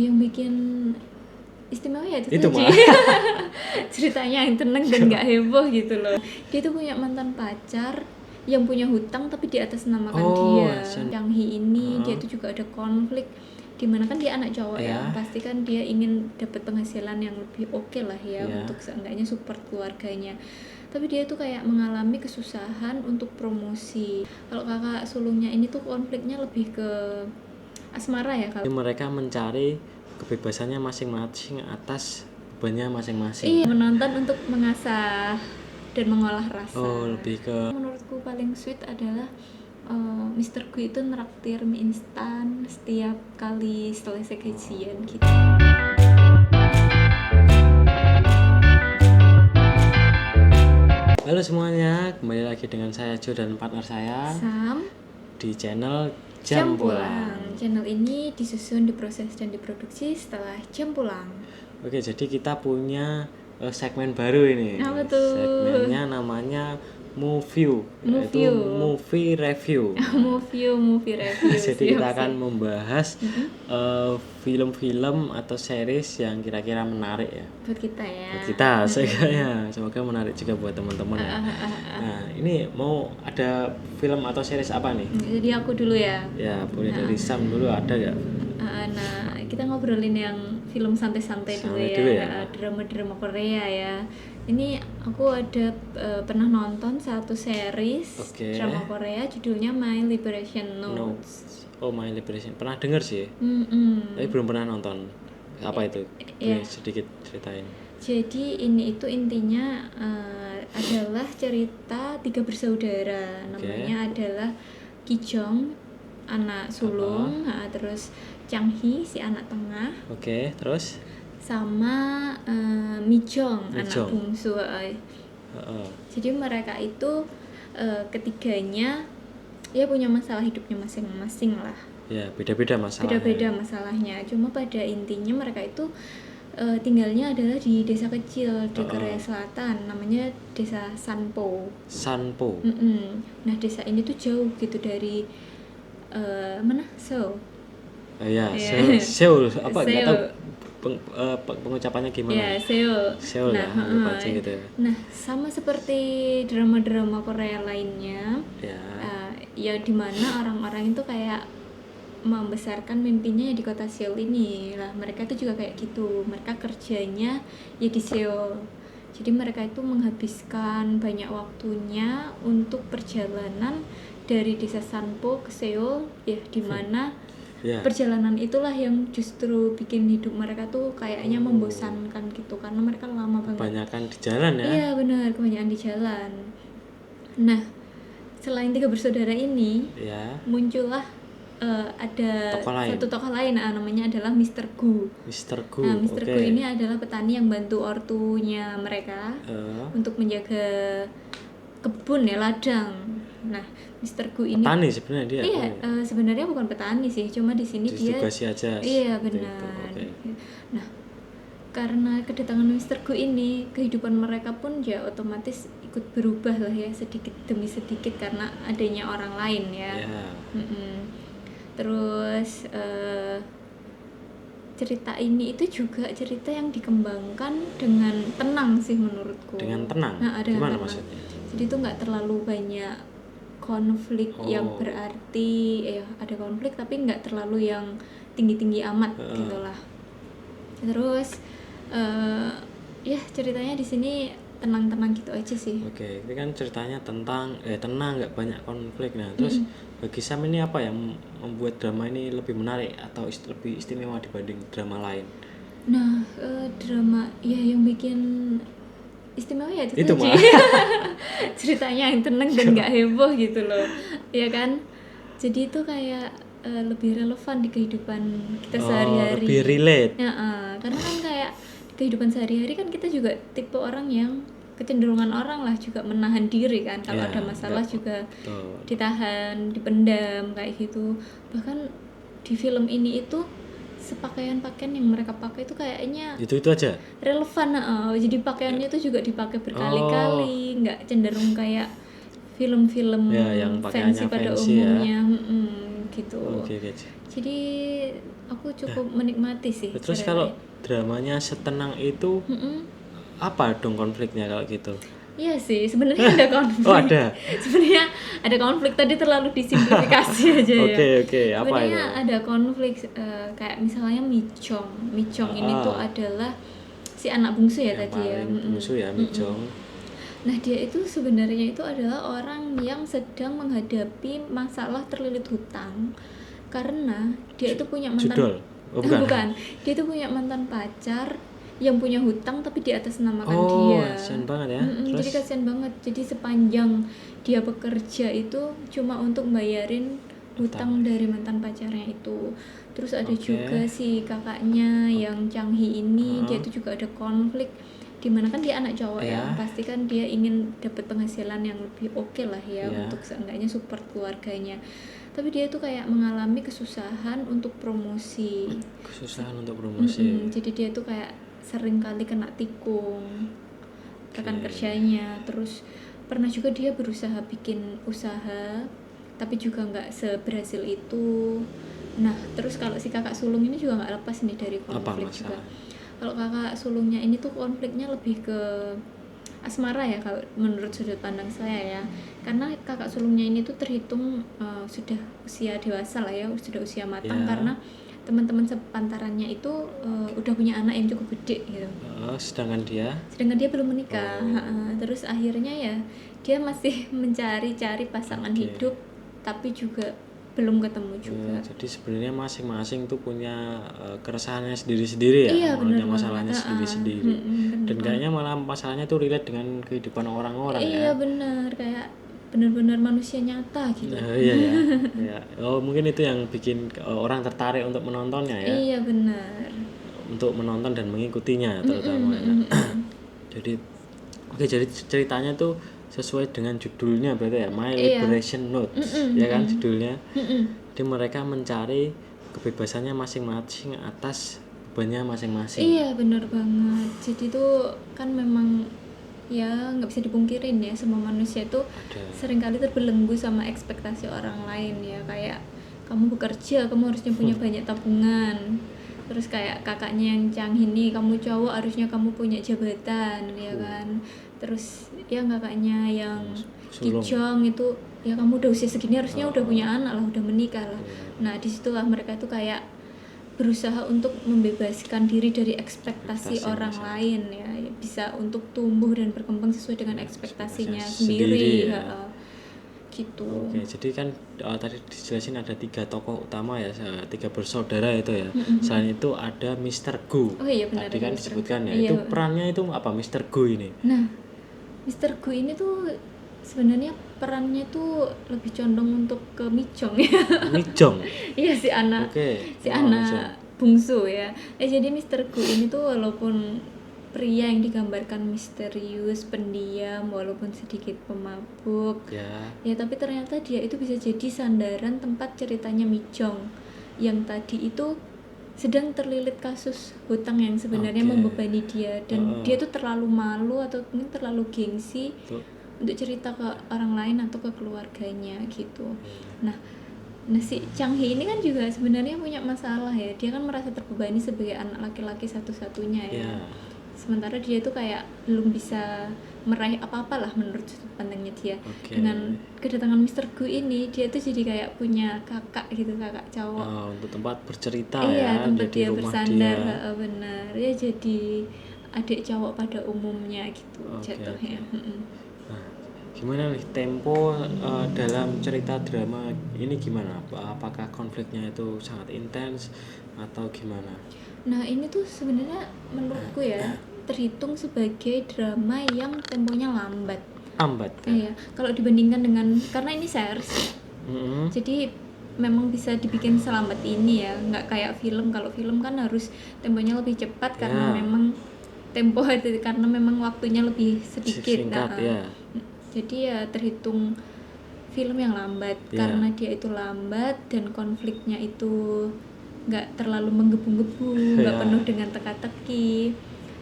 Yang bikin istimewa ya itu Itu tadi. mah. Ceritanya yang tenang dan nggak heboh gitu loh. Dia tuh punya mantan pacar yang punya hutang tapi di atas namakan dia. Yang ini dia tuh juga ada konflik dimana kan dia anak cowok ya, pasti kan dia ingin dapat penghasilan yang lebih oke lah ya untuk seenggaknya support keluarganya. Tapi dia tuh kayak mengalami kesusahan untuk promosi. Kalau kakak sulungnya ini tuh konfliknya lebih ke asmara ya kalau mereka mencari kebebasannya masing-masing atas bebannya masing-masing. Iya, menonton untuk mengasah dan mengolah rasa. Lebih ke menurutku paling sweet adalah Mr. Gu itu neraktir mie instan setiap kali selesai gajian gitu. Halo semuanya, kembali lagi dengan saya Jo dan partner saya Sam di channel Jam Pulang. Channel ini disusun, diproses, dan diproduksi setelah jam pulang. Oke, jadi kita punya segmen baru ini. Apa tuh? Segmennya namanya Movie Review. Movie review. Jadi kita akan membahas film-film atau series yang kira-kira menarik ya. Buat kita ya. Buat kita, semoga menarik juga buat teman-teman ya. Nah, ini mau ada film atau series apa nih? Jadi aku dulu ya. Ya, boleh dari Sam dulu, ada nggak? Nah, kita ngobrolin yang film santai-santai dulu ya. Drama-drama Korea ya. Ini aku ada pernah nonton satu series drama Korea judulnya My Liberation Notes. Oh, My Liberation. Pernah dengar sih. Tapi belum pernah nonton. Apa itu? Sedikit ceritain. Jadi ini itu intinya adalah cerita 3 bersaudara. Namanya adalah Ki Jong, anak sulung, terus Chang Hee si anak tengah. Terus sama Mi Jong anak bungsu. Jadi mereka itu ketiganya ya punya masalah hidupnya masing-masing lah. Ya, beda-beda masalahnya. Beda-beda masalahnya. Cuma pada intinya mereka itu tinggalnya adalah di desa kecil di Korea Selatan, namanya desa Sanpo. Nah, desa ini tuh jauh gitu dari mana? Seoul. Seoul. Apa nggak tahu pengucapannya gimana? Ya, Seoul. Nah, gitu ya. Nah, sama seperti drama-drama Korea lainnya, ya dimana orang-orang itu kayak membesarkan mimpinya di kota Seoul ini lah. Mereka itu juga kayak gitu. Mereka kerjanya ya di Seoul. Jadi mereka itu menghabiskan banyak waktunya untuk perjalanan dari desa Sanpo ke Seoul, ya dimana perjalanan itulah yang justru bikin hidup mereka tuh kayaknya membosankan gitu, karena mereka lama banget. Kebanyakan di jalan ya? Iya benar, kebanyakan di jalan. Nah, selain 3 bersaudara ini, muncullah ada satu tokoh lain, namanya adalah Mr. Gu. Nah, Mr. Gu ini adalah petani yang bantu ortunya mereka untuk menjaga kebun ya, ladang. Nah, Mr. Gu ini petani sebenarnya dia. Iya, sebenarnya bukan petani sih, cuma di sini dia aja. Iya, benar. Nah, karena kedatangan Mr. Gu ini, kehidupan mereka pun ya otomatis ikut berubah lah ya, sedikit demi sedikit karena adanya orang lain ya. Terus cerita ini itu juga cerita yang dikembangkan dengan tenang sih menurutku. Dengan tenang? Gimana maksudnya? Jadi itu nggak terlalu banyak konflik yang berarti ada konflik tapi nggak terlalu yang tinggi-tinggi amat gitulah. Terus ya ceritanya di sini tenang-tenang gitu aja sih. Ini kan ceritanya tentang tenang, nggak banyak konflik. Nah, terus bagi Sam ini apa yang membuat drama ini lebih menarik atau lebih istimewa dibanding drama lain? Nah, drama ya yang bikin istimewa ya itu tadi. Ceritanya yang tenang dan nggak heboh gitu loh, ya kan? Jadi itu kayak lebih relevan di kehidupan kita sehari-hari. Lebih relate. Karena kan kayak kehidupan sehari-hari kan kita juga tipe orang yang kecenderungan orang lah juga menahan diri kan, kalau ada masalah juga ditahan, dipendam kayak gitu. Bahkan di film ini itu pakaian-pakaian yang mereka pakai itu kayaknya itu aja relevan. Jadi pakaiannya itu juga dipakai berkali-kali, nggak cenderung kayak film-film yang fancy pada umumnya. gitu. Oke. Jadi aku cukup menikmati sih. Terus kalau dramanya setenang itu apa dong konfliknya kalau gitu? Iya sih, sebenarnya ada konflik. Oh, ada. Sebenarnya ada konflik, tadi terlalu disimplifikasi aja ya. Oke, apa sebenarnya itu? ada konflik kayak misalnya Micong. Micong ini tuh adalah si anak bungsu ya tadi ya. Bungsu ya, Micong. Nah, dia itu sebenarnya itu adalah orang yang sedang menghadapi masalah terlilit hutang karena dia itu punya mantan. Judul? Oh, bukan. Dia itu punya mantan pacar yang punya hutang tapi di atas namakan Oh, dia. kasian banget ya. Jadi kasian banget. Jadi sepanjang dia bekerja itu cuma untuk bayarin hutang dari mantan pacarnya itu. Terus ada juga si kakaknya yang Changhi ini, dia itu juga ada konflik, dimana kan dia anak cowok ya, pasti kan dia ingin dapat penghasilan yang lebih oke lah ya, untuk seenggaknya support keluarganya. Tapi dia tuh kayak mengalami kesusahan untuk promosi. Jadi dia tuh kayak sering kali kena tikung rekan kerjanya. Terus pernah juga dia berusaha bikin usaha tapi juga nggak seberhasil itu. Nah, terus kalau si kakak sulung ini juga nggak lepas nih dari konflik juga. Kalau kakak sulungnya ini tuh konfliknya lebih ke asmara ya kalau menurut sudut pandang saya ya, karena kakak sulungnya ini tuh terhitung sudah usia dewasa lah ya, sudah usia matang, karena teman-teman sepantarannya itu udah punya anak yang cukup gede gitu. Sedangkan dia belum menikah. Terus akhirnya ya dia masih mencari-cari pasangan hidup tapi juga belum ketemu juga. Jadi sebenarnya masing-masing tuh punya keresahannya sendiri-sendiri ya, iya, punya masalahnya sendiri-sendiri. Dan kayaknya malah masalahnya tuh relate dengan kehidupan orang-orang ya. Iya benar, kayak benar-benar manusia nyata gitu. Iya ya. Oh, mungkin itu yang bikin orang tertarik untuk menontonnya ya. Iya benar. Untuk menonton dan mengikutinya terutama ya. Jadi ceritanya tuh sesuai dengan judulnya berarti ya, My Liberation Notes ya kan judulnya. Jadi mereka mencari kebebasannya masing-masing atas bebannya masing-masing. Iya benar banget. Jadi tuh kan memang ya nggak bisa dipungkirin ya, semua manusia tuh seringkali terbelenggu sama ekspektasi orang lain ya, kayak kamu bekerja kamu harusnya punya banyak tabungan. Terus kayak kakaknya yang Changhi ini, kamu cowok harusnya kamu punya jabatan ya kan. Terus yang kakaknya yang Kijong itu ya kamu udah usia segini harusnya udah punya anak lah, udah menikah lah. Nah disitulah mereka tuh kayak berusaha untuk membebaskan diri dari ekspektasi orang lain ya, bisa untuk tumbuh dan berkembang sesuai dengan ekspektasinya sendiri ya. Gitu. Oke, jadi kan tadi dijelasin ada 3 tokoh utama ya, 3 bersaudara itu ya. Selain itu ada Mr. Gu. Oh iya benar. Tadi kan disebutkan ya. Itu perannya itu apa Mr. Gu ini? Nah, Mr. Gu ini tuh sebenarnya perannya tuh lebih condong untuk ke Micong ya. Micong. Iya, si anak bungsu ya. Jadi Mr. Gu ini tuh walaupun pria yang digambarkan misterius, pendiam, walaupun sedikit pemabuk ya, tapi ternyata dia itu bisa jadi sandaran tempat ceritanya Micong yang tadi itu sedang terlilit kasus hutang yang sebenarnya membebani dia, dan dia tuh terlalu malu atau mungkin terlalu gengsi untuk cerita ke orang lain atau ke keluarganya gitu. Nah si Changhi ini kan juga sebenarnya punya masalah ya, dia kan merasa terbebani sebagai anak laki-laki satu-satunya ya. Sementara dia tuh kayak belum bisa meraih apa-apa lah menurut sudut pandangnya dia. Dengan kedatangan Mr. Gu ini, dia tuh jadi kayak punya kakak gitu, kakak cowok. Untuk tempat bercerita ya. Iya, tempat jadi dia bersandar, benar. Ya jadi adik cowok pada umumnya gitu jatuhnya. Nah, gimana nih tempo dalam cerita drama ini gimana? Apakah konfliknya itu sangat intens atau gimana? Nah ini tuh sebenarnya menurutku ya terhitung sebagai drama yang temponya lambat ya? Iya, kalau dibandingkan dengan, karena ini series jadi memang bisa dibikin selambat ini ya, nggak kayak film. Kalau film kan harus temponya lebih cepat karena memang karena memang waktunya lebih sedikit. Jadi ya terhitung film yang lambat karena dia itu lambat dan konfliknya itu nggak terlalu menggebu-gebu, nggak penuh dengan teka-teki.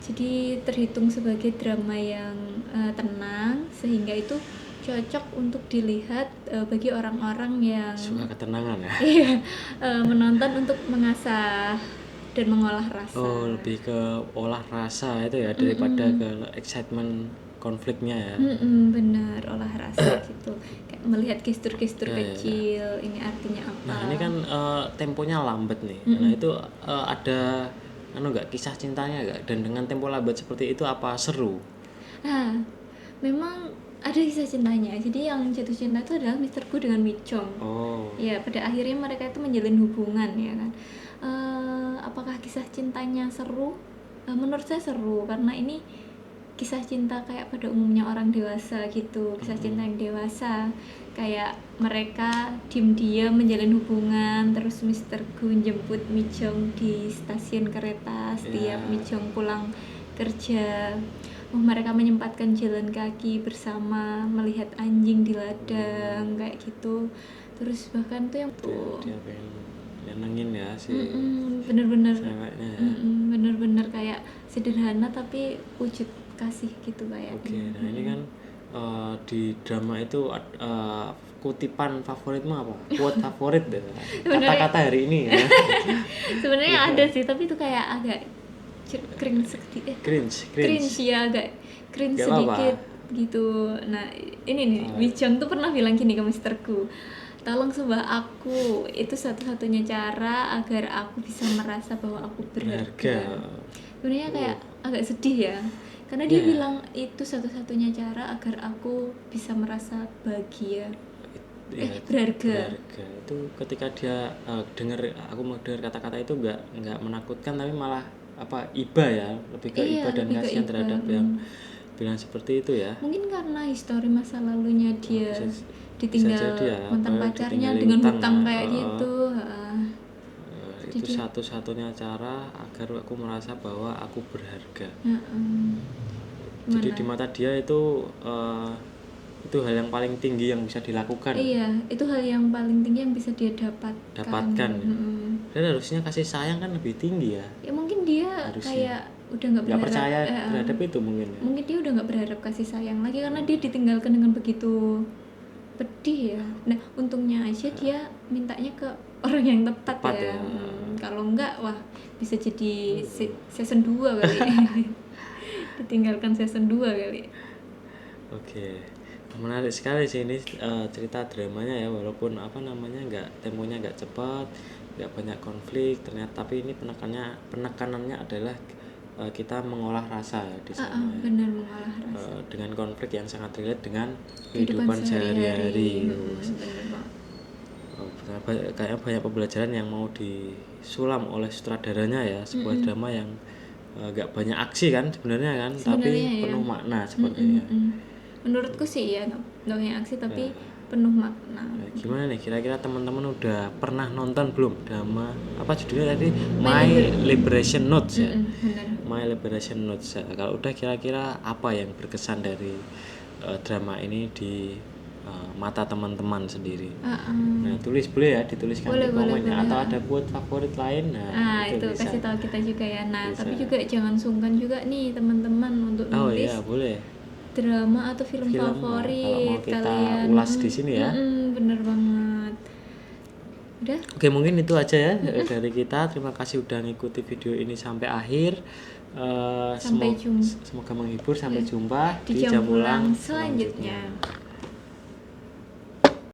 Jadi terhitung sebagai drama yang tenang, sehingga itu cocok untuk dilihat bagi orang-orang yang suka ketenangan ya. Iya, menonton untuk mengasah dan mengolah rasa. Oh, lebih ke olah rasa itu ya daripada ke excitement konfliknya ya. Bener, olah rasa gitu. Kayak melihat gestur-gestur kecil, ini artinya apa. Nah, ini kan temponya lambat nih. Nah, itu ada enggak kisah cintanya enggak? Dan dengan tempo lambat seperti itu apa seru? Nah, memang ada kisah cintanya. Jadi yang jatuh cinta itu adalah Mr. Gu dengan Mi Chong. Oh. Ya, pada akhirnya mereka itu menjalin hubungan ya kan. Apakah kisah cintanya seru? Menurut saya seru karena ini kisah cinta kayak pada umumnya orang dewasa gitu, kisah cinta yang dewasa. Kayak mereka diam-diam menjalin hubungan, terus Mr. Gu jemput Mi Chong di stasiun kereta setiap Mi Chong pulang kerja. Mereka menyempatkan jalan kaki bersama, melihat anjing di ladang kayak gitu. Terus bahkan tuh yang dia pengen nyenengin ya sih. Bener-bener ceweknya ya. Bener-bener kayak sederhana tapi wujud kasih gitu kayak. Nah ini kan di drama itu kutipan favoritmu apa? Quote favorit deh. Kata-kata hari ini ya. Sebenarnya ada sih, tapi itu kayak agak cringe sedikit. Cringe ya, agak cringe gak sedikit apa-apa. gitu. Nah, ini nih, Wijang tuh pernah bilang gini ke Mr. Gu, tolong sembah aku, itu satu-satunya cara agar aku bisa merasa bahwa aku berharga. Sebenarnya kayak agak sedih ya, karena dia bilang itu satu-satunya cara agar aku bisa merasa bahagia. Berharga. Itu ketika dia aku mau dengar kata-kata itu nggak menakutkan, tapi malah iba ya, lebih ke iba dan kasihan terhadap yang bilang seperti itu ya. Mungkin karena histori masa lalunya dia ditinggal mantan pacarnya dengan hutang kayak gitu. Itu satu-satunya cara agar aku merasa bahwa aku berharga. Jadi di mata dia itu hal yang paling tinggi yang bisa dilakukan. Iya, itu hal yang paling tinggi yang bisa dia dapatkan. Dan harusnya kasih sayang kan lebih tinggi ya. Ya mungkin dia harusnya kayak udah nggak percaya terhadap itu mungkin. Mungkin dia udah nggak berharap kasih sayang lagi karena dia ditinggalkan dengan begitu pedih ya. Nah, untungnya aja dia mintanya ke orang yang tepat ya. Kalau enggak, wah bisa jadi season 2 kali. Ditinggalkan season 2 kali. Oke. Menarik sekali sih ini cerita dramanya ya, walaupun temponya nggak cepat, nggak banyak konflik ternyata, tapi ini penekanannya adalah kita mengolah rasa ya di sana. Benar, mengolah rasa. Dengan konflik yang sangat relate dengan kehidupan sehari-hari. Kayaknya banyak pembelajaran yang mau disulam oleh sutradaranya ya, sebuah drama yang nggak banyak aksi kan sebenarnya kan, tapi penuh makna sepertinya. Menurutku sih ya nggak banyak aksi tapi penuh makna. Gimana nih kira-kira teman-teman udah pernah nonton belum drama apa judulnya tadi? My Liberation Notes ya. My Liberation Notes. Kalau udah kira-kira apa yang berkesan dari drama ini di mata teman-teman sendiri? Nah dituliskan di komennya, atau ada buat favorit lain. Itu kasih tahu kita juga ya. Nah bisa. Tapi juga jangan sungkan juga nih teman-teman untuk nulis. Oh iya boleh. Drama atau film favorit kalau kita kalian ulas di sini ya. Bener banget. Udah. Oke, mungkin itu aja ya dari kita. Terima kasih udah ngikuti video ini sampai akhir. Sampai jumpa. Semoga menghibur. Sampai jumpa di jam pulang selanjutnya.